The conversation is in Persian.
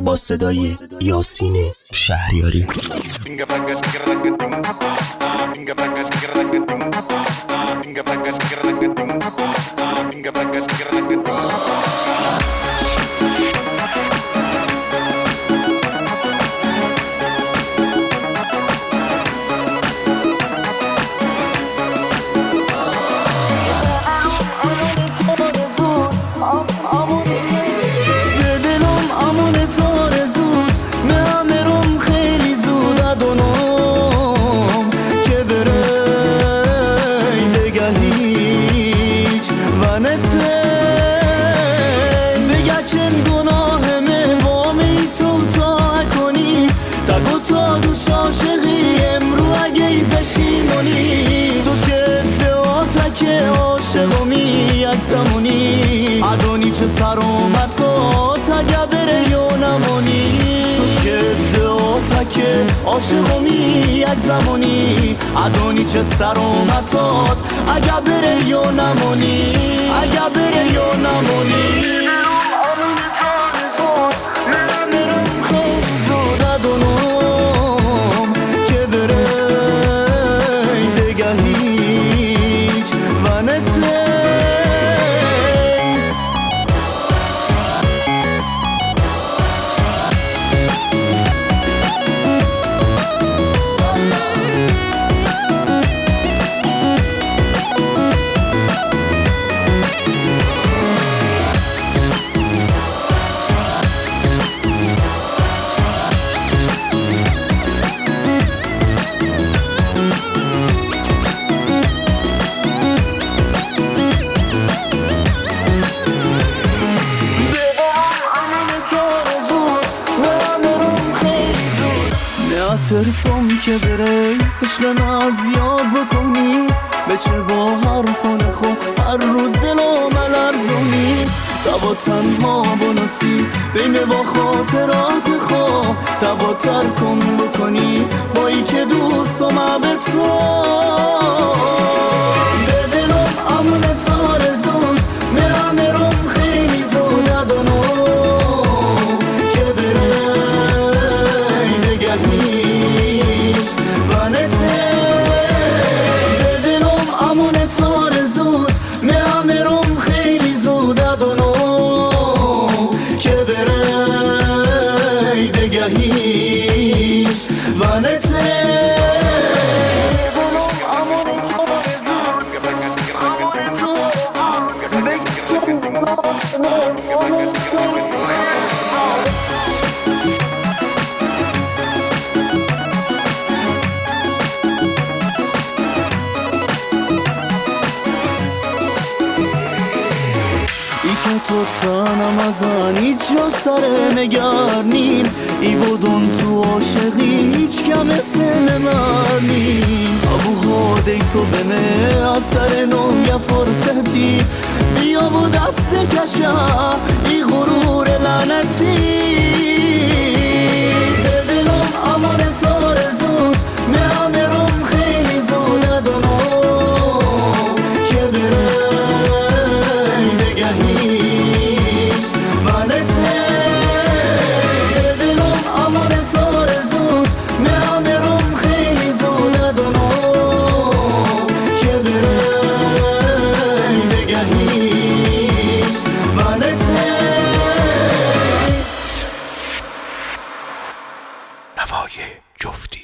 با صدای یاسین شهریاری. زمانی ادونی چه سر اومد تا بره یا نمانی تو که دو تکه عاشقمی یک زمانی ادونی چه سر اومد تا اگه بره یا نمانی اگه بره یا نمانی که بره دیگه هیچ و نته ترسم که بره عشق نازیاب بکنی به چه با حرفان خو هر رو دل و ملرزونی تبا تنها بناسی بین با خاطرات خو تبا ترکم بکنی با ای که دوست و محبت تو به دلم امونه تارزود میرم خیلی زود ندانو که بره نگهی تو تنم ازن هیچ جا سر نگرنین ای بودن تو عاشقی هیچ کم نمرنین ابو خودی تو بمه از سر نوی فرصتی بیا و دست بکشه ای غرور لعنتی دلم امان تارزود میرم خیلی زود ندانو که بره نگهی نوای جفتی.